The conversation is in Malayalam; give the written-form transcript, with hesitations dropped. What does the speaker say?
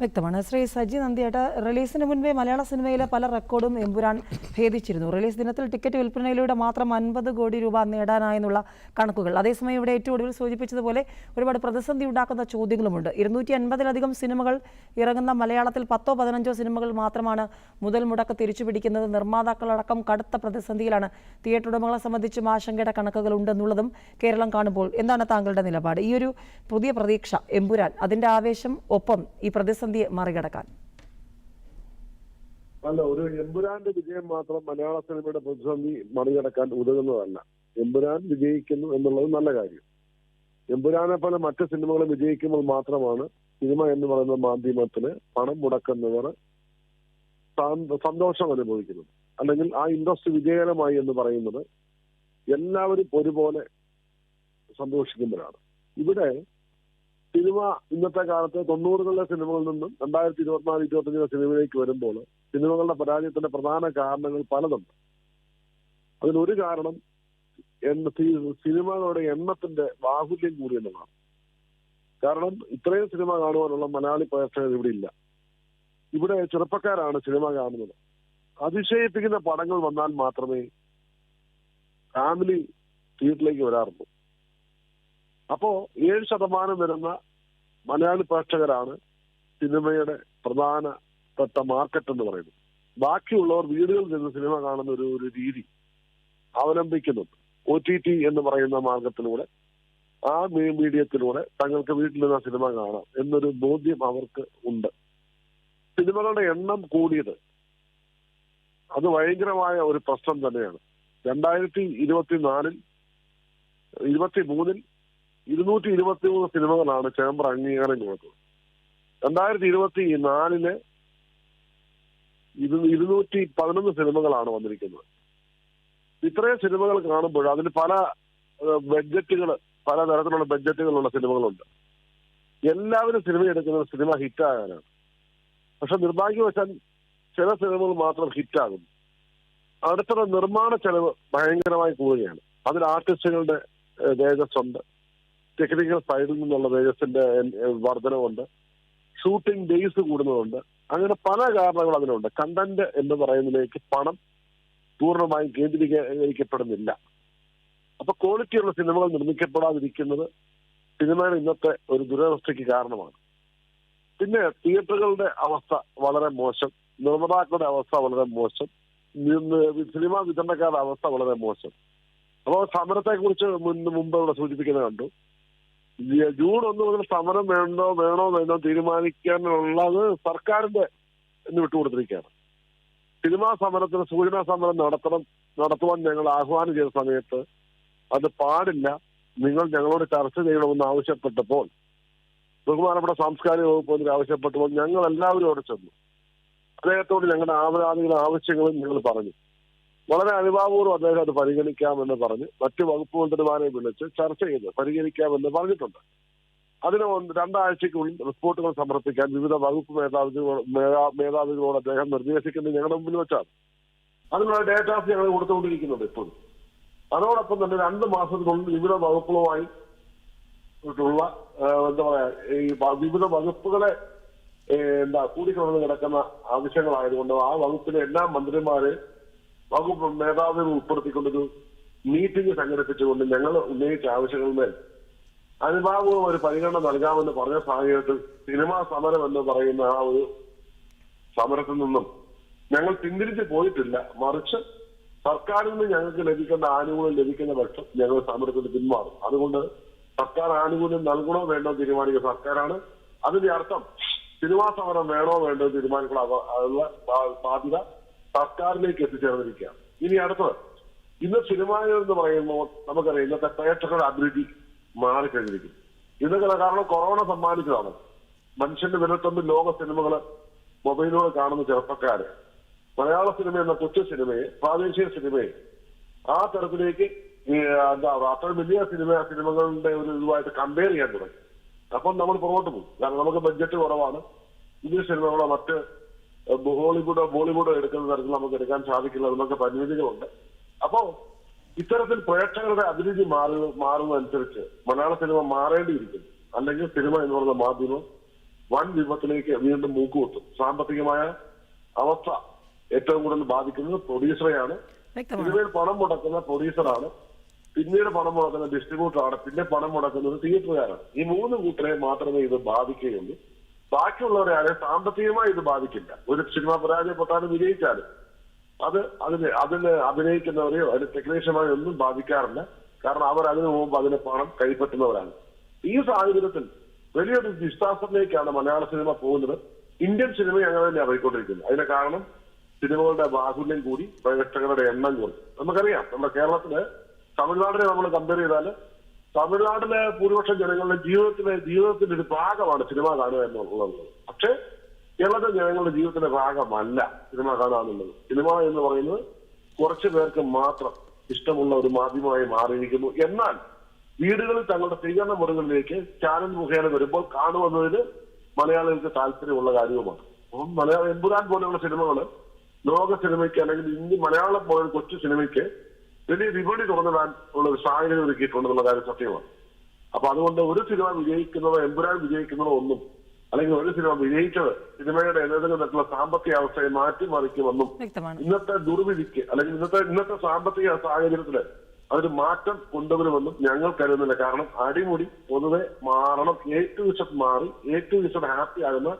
വ്യക്തമാണ്. ശ്രീ സജി നന്ദിയേട്ട, റിലീസിന് മുൻപേ മലയാള സിനിമയിലെ പല റെക്കോർഡും എമ്പുരാൻ ഭേദിച്ചിരുന്നു. റിലീസ് ദിനത്തിൽ ടിക്കറ്റ് വിൽപ്പനയിലൂടെ മാത്രം 50 കോടി രൂപ നേടാനായെന്നുള്ള കണക്കുകൾ. അതേസമയം ഇവിടെ ഏറ്റവും ഒടുവിൽ സൂചിപ്പിച്ചതുപോലെ ഒരുപാട് പ്രതിസന്ധി ഉണ്ടാക്കുന്ന ചോദ്യങ്ങളുമുണ്ട്. 250-ലധികം സിനിമകൾ ഇറങ്ങുന്ന മലയാളത്തിൽ 10-15 സിനിമകൾ മാത്രമാണ് മുതൽ മുടക്ക് തിരിച്ചുപിടിക്കുന്നത്. നിർമ്മാതാക്കളടക്കം കടുത്ത പ്രതിസന്ധിയിലാണ്. തിയേറ്റർ ഉടമകളെ സംബന്ധിച്ചും ആശങ്കയുടെ കണക്കുകൾ ഉണ്ടെന്നുള്ളതും കേരളം കാണുമ്പോൾ എന്താണ് താങ്കളുടെ നിലപാട്? ഈ ഒരു പുതിയ പ്രതീക്ഷ എമ്പുരാൻ, അതിന്റെ ആവേശം ഒപ്പം ഈ പ്രതിസന്ധിയെ മറികടക്കാൻ? അല്ല, ഒരു എമ്പുരാന്റെ വിജയം മാത്രം മലയാള സിനിമയുടെ പ്രതിസന്ധി മറികടക്കാൻ ഉതകുന്നതല്ല. എമ്പുരാൻ വിജയിക്കുന്നു എന്നുള്ളത് നല്ല കാര്യം. എമ്പുരാനെ പോലെ മറ്റ് സിനിമകൾ വിജയിക്കുമ്പോൾ മാത്രമാണ് സിനിമ എന്ന് പറയുന്ന മാധ്യമത്തിന് പണം മുടക്കുന്നവർ സന്തോഷം അനുഭവിക്കുന്നത്. അല്ലെങ്കിൽ ആ ഇൻഡസ്ട്രി വിജയകരമായി എന്ന് പറയുന്നത് എല്ലാവരും ഒരുപോലെ സന്തോഷിക്കുമ്പോഴാണ്. ഇവിടെ സിനിമ ഇന്നത്തെ കാലത്ത് 90കളിലെ സിനിമകളിൽ നിന്നും 2024-25 സിനിമയിലേക്ക് വരുമ്പോൾ സിനിമകളുടെ പരാജയത്തിന്റെ പ്രധാന കാരണങ്ങൾ പലതുണ്ട്. അതിനൊരു കാരണം സിനിമകളുടെ എണ്ണത്തിന്റെ ബാഹുല്യം കൂടി എന്നുള്ളതാണ്. കാരണം ഇത്രയും സിനിമ കാണുവാനുള്ള മലയാളി പ്രേക്ഷകർ ഇവിടെ ഇല്ല. ഇവിടെ ചെറുപ്പക്കാരാണ് സിനിമ കാണുന്നത്. അതിശയിപ്പിക്കുന്ന പടങ്ങൾ വന്നാൽ മാത്രമേ ഫാമിലി തിയേറ്ററിലേക്ക് വരാറുള്ളൂ. അപ്പോ 7% വരുന്ന മലയാളി പ്രേക്ഷകരാണ് സിനിമയുടെ പ്രധാനപ്പെട്ട മാർക്കറ്റ് എന്ന് പറയുന്നത്. ബാക്കിയുള്ളവർ വീടുകളിൽ നിന്ന് സിനിമ കാണുന്ന ഒരു രീതി അവലംബിക്കുന്നുണ്ട്. OTT എന്ന് പറയുന്ന മാർഗത്തിലൂടെ, ആ മീഡിയത്തിലൂടെ തങ്ങൾക്ക് വീട്ടിൽ നിന്ന് സിനിമ കാണാം എന്നൊരു ബോധ്യം അവർക്ക് ഉണ്ട്. സിനിമകളുടെ എണ്ണം കൂടിയത് അത് ഭയങ്കരമായ ഒരു പ്രശ്നം തന്നെയാണ്. 2023-ൽ 223 സിനിമകളാണ് ചേംബർ അംഗീകാരം കൊടുത്തത്. 2024-ല് 211 സിനിമകളാണ് വന്നിരിക്കുന്നത്. ഇത്രയും സിനിമകൾ കാണുമ്പോൾ അതിന് പല തരത്തിലുള്ള ബഡ്ജറ്റുകളുള്ള സിനിമകളുണ്ട്. എല്ലാവരും സിനിമ എടുക്കുന്നത് സിനിമ ഹിറ്റാകാനാണ്. പക്ഷെ നിർഭാഗ്യവശാൽ ചില സിനിമകൾ മാത്രം ഹിറ്റാകുന്നു. അടുത്തുള്ള നിർമ്മാണ ചെലവ് ഭയങ്കരമായി കൂടുകയാണ്. അതിൽ ആർട്ടിസ്റ്റുകളുടെ തേജസ്സുണ്ട്, ടെക്നിക്കൽ സൈഡിൽ നിന്നുള്ള തേജസ്സിന്റെ വർധനവുണ്ട്, ഷൂട്ടിംഗ് ഡേയ്സ് കൂടുന്നതുണ്ട്. അങ്ങനെ പല കാരണങ്ങൾ അതിനുണ്ട്. കണ്ടന്റ് എന്ന് പറയുന്നതിലേക്ക് പണം പൂർണ്ണമായും കേന്ദ്രീകരിക്കപ്പെടുന്നില്ല. അപ്പൊ ക്വാളിറ്റിയുള്ള സിനിമകൾ നിർമ്മിക്കപ്പെടാതിരിക്കുന്നത് സിനിമയുടെ ഇന്നത്തെ ഒരു ദുരവസ്ഥയ്ക്ക് കാരണമാണ്. പിന്നെ തിയേറ്ററുകളുടെ അവസ്ഥ വളരെ മോശം, നിർമ്മാതാക്കളുടെ അവസ്ഥ വളരെ മോശം, സിനിമാ വിതരണക്കാരുടെ അവസ്ഥ വളരെ മോശം. അപ്പോൾ സമരത്തെ കുറിച്ച് മുമ്പ് ഇവിടെ സൂചിപ്പിക്കുന്നത് കണ്ടു. ജൂൺ 1 മുതൽ സമരം വേണോ തീരുമാനിക്കാനുള്ളത് സർക്കാരിന്റെ വിട്ടുകൊടുത്തിരിക്കുകയാണ്. സിനിമാ സമരത്തിന് സൂചനാ സമരം നടത്തുവാൻ ഞങ്ങൾ ആഹ്വാനം ചെയ്ത സമയത്ത് അത് പാടില്ല, നിങ്ങൾ ഞങ്ങളോട് ചർച്ച ചെയ്യണമെന്ന് ആവശ്യപ്പെട്ടപ്പോൾ, ബഹുമാനപ്പെട്ട സാംസ്കാരിക വകുപ്പ് മന്ത്രി ആവശ്യപ്പെട്ടപ്പോൾ ഞങ്ങൾ എല്ലാവരും അവിടെ ചെന്നു. അദ്ദേഹത്തോട് ഞങ്ങളുടെ ആവരാധികളും ആവശ്യങ്ങളും ഞങ്ങൾ പറഞ്ഞു. വളരെ അനുഭാവപൂർവ്വം അദ്ദേഹം അത് പരിഗണിക്കാമെന്ന് പറഞ്ഞ് മറ്റു വകുപ്പ് മന്ത്രിമാരെ വിളിച്ച് ചർച്ച ചെയ്ത് പരിഗണിക്കാമെന്ന് പറഞ്ഞിട്ടുണ്ട്. അതിന് 2 ആഴ്ചയ്ക്കുള്ളിൽ റിപ്പോർട്ടുകൾ സമർപ്പിക്കാൻ വിവിധ വകുപ്പ് മേധാവികളോട് അദ്ദേഹം നിർദ്ദേശിക്കുന്നത് ഞങ്ങളുടെ മുമ്പിൽ വെച്ചാണ്. അതിനുള്ള ഡേറ്റാസ് ഞങ്ങൾ കൊടുത്തുകൊണ്ടിരിക്കുന്നുണ്ട് ഇപ്പോഴും. അതോടൊപ്പം തന്നെ 2 മാസത്തിനുള്ളിൽ വിവിധ വകുപ്പുകളുമായി ഉള്ള വിവിധ വകുപ്പുകളെ കൂടിക്കൊണ്ടു കിടക്കുന്ന ആവശ്യങ്ങളായതുകൊണ്ട് ആ വകുപ്പിലെ എല്ലാ മന്ത്രിമാരെ വകുപ്പ് മേധാവികൾ ഉൾപ്പെടുത്തിക്കൊണ്ടൊരു മീറ്റിംഗ് സംഘടിപ്പിച്ചുകൊണ്ട് ഞങ്ങൾ ഉന്നയിച്ച ആവശ്യങ്ങളിന്മേൽ അനുഭാവവും ഒരു പരിഗണന നൽകാമെന്ന് പറഞ്ഞ സാഹചര്യത്തിൽ സിനിമാ സമരം എന്ന് പറയുന്ന ആ ഒരു സമരത്തിൽ നിന്നും ഞങ്ങൾ പിന്തിരിച്ച് പോയിട്ടില്ല. മറിച്ച് സർക്കാരിൽ നിന്ന് ഞങ്ങൾക്ക് ലഭിക്കേണ്ട ആനുകൂല്യം ലഭിക്കുന്ന പക്ഷം ഞങ്ങൾ സമരത്തിൽ പിന്മാറും. അതുകൊണ്ട് സർക്കാർ ആനുകൂല്യം നൽകണോ വേണ്ടോ തീരുമാനിക്കുന്ന സർക്കാരാണ്. അതിന്റെ അർത്ഥം സിനിമാ സമരം വേണോ വേണ്ടോ തീരുമാനിക്കാനുള്ള ബാധ്യത സർക്കാരിലേക്ക് എത്തിച്ചേർന്നിരിക്കുകയാണ്. ഇനി അടുത്തത്, ഇന്ന് സിനിമ എന്ന് പറയുമ്പോൾ നമുക്കറിയാം ഇന്നത്തെ പ്രേക്ഷകരുടെ അഭിരുചി മാറിക്കഴിഞ്ഞിരിക്കും. ഇതൊക്കെ കാരണം കൊറോണ സമ്മാനിച്ചതാണ്. മനുഷ്യന്റെ വിരൽത്തുമ്പിൽ ലോക സിനിമകള് മൊബൈലിലൂടെ കാണുന്ന ചെറുപ്പക്കാര് മലയാള സിനിമ എന്ന കൊച്ചു സിനിമയെ, പ്രാദേശിക സിനിമയെ ആ തരത്തിലേക്ക് അത്ര വലിയ സിനിമകളുടെ ഒരു ഇതുമായിട്ട് കമ്പയർ ചെയ്യാൻ തുടങ്ങി. അപ്പം നമ്മൾ പുറകോട്ട് പോകും. കാരണം നമുക്ക് ബഡ്ജറ്റ് കുറവാണ്. ഇംഗ്ലീഷ് സിനിമകളോ മറ്റ് ബോളിവുഡോ എടുക്കുന്ന തരത്തിൽ നമുക്ക് എടുക്കാൻ സാധിക്കില്ല. അതിനൊക്കെ പരിമിതികളുണ്ട്. അപ്പോ ഇത്തരത്തിൽ പ്രേക്ഷകരുടെ അഭിരുചി മാറുന്നതനുസരിച്ച് മലയാള സിനിമ മാറേണ്ടിയിരിക്കുന്നു. അല്ലെങ്കിൽ സിനിമ എന്ന് പറയുന്ന മാധ്യമം വൻ വിപത്തിലേക്ക് വീണ്ടും മൂക്കുകുത്തും. സാമ്പത്തികമായ അവസ്ഥ ഏറ്റവും കൂടുതൽ ബാധിക്കുന്നത് പ്രൊഡ്യൂസറെയാണ്. വ്യക്തമാണ്. സിനിമയിൽ പണം മുടക്കുന്ന പ്രൊഡ്യൂസറാണ്, പിന്നീട് പണം മുടക്കുന്ന ഡിസ്ട്രിബ്യൂട്ടറാണ്, പിന്നെ പണം മുടക്കുന്നത് തിയേറ്ററുകാരാണ്. ഈ മൂന്ന് കൂട്ടരെ മാത്രമേ ഇത് ബാധിക്കുകയുള്ളൂ. ബാക്കിയുള്ളവരെ ആരെ സാമ്പത്തികമായി ഇത് ബാധിക്കില്ല. ഒരു സിനിമ പരാജയപ്പെട്ടാലും വിജയിച്ചാലും അതിന് അഭിനയിക്കുന്നവരെയോ അതിന് ടെക്നീഷ്യന്മാരെയോ ഒന്നും ബാധിക്കാറില്ല. കാരണം അവർ അതിനു മുമ്പ് അതിന് പണം കൈപ്പറ്റുന്നവരാണ്. ഈ സാഹചര്യത്തിൽ വലിയൊരു ഡിസാസ്റ്ററിലേക്കാണ് മലയാള സിനിമ പോകുന്നത്. ഇന്ത്യൻ സിനിമ അങ്ങനെ തന്നെ പോയിക്കൊണ്ടിരിക്കുന്നത്. അതിന് കാരണം സിനിമകളുടെ ബാഹുല്യം കൂടി, പ്രേക്ഷകരുടെ എണ്ണം കൂടി. നമുക്കറിയാം, നമ്മുടെ കേരളത്തില് തമിഴ്നാടിനെ നമ്മൾ കമ്പയർ ചെയ്താൽ തമിഴ്നാട്ടിലെ ഭൂരിപക്ഷം ജനങ്ങളുടെ ജീവിതത്തിന്റെ ഒരു ഭാഗമാണ് സിനിമ കാണുക എന്നുള്ളത്. പക്ഷേ കേരളത്തിലെ ജനങ്ങളുടെ ജീവിതത്തിന്റെ ഭാഗമല്ല സിനിമ കാണുക എന്നുള്ളത്. സിനിമ എന്ന് പറയുന്നത് കുറച്ചു പേർക്ക് മാത്രം ഇഷ്ടമുള്ള ഒരു മാധ്യമമായി മാറിയിരിക്കുന്നു. എന്നാൽ വീടുകളിൽ തങ്ങളുടെ സ്വീകരണ മുറികളിലേക്ക് ചാനൽ മുഖേന വരുമ്പോൾ കാണുമെന്നതിന് മലയാളികൾക്ക് താല്പര്യമുള്ള കാര്യവുമാണ്. അപ്പം മലയാള എമ്പുരാൻ പോലെയുള്ള സിനിമകള് ലോക സിനിമയ്ക്ക് അല്ലെങ്കിൽ ഇന്ത്യ മലയാളം പോലെ കൊച്ചു സിനിമയ്ക്ക് വലിയ വിപണി തുറന്നിടാൻ ഉള്ള ഒരു സാഹചര്യം ഒരുക്കിയിട്ടുണ്ടെന്നുള്ള കാര്യം സത്യമാണ്. അപ്പൊ അതുകൊണ്ട് ഒരു സിനിമ വിജയിക്കുന്നതോ എമ്പുരാൻ വിജയിക്കുന്നതോ ഒന്നും, അല്ലെങ്കിൽ ഒരു സിനിമ വിജയിച്ചത് സിനിമയുടെ ഏതെങ്കിലും തരത്തിലുള്ള സാമ്പത്തിക അവസ്ഥയെ മാറ്റിമറിക്കുമെന്നും ഇന്നത്തെ ദുർവിധിക്ക് അല്ലെങ്കിൽ ഇന്നത്തെ സാമ്പത്തിക സാഹചര്യത്തില് അതൊരു മാറ്റം കൊണ്ടുവരുമെന്നും ഞങ്ങൾ കരുതുന്നില്ല. കാരണം അടിമുടി പൊതുവെ മാറണം, A to Z മാറി A to Z ഹാപ്പി ആകുന്ന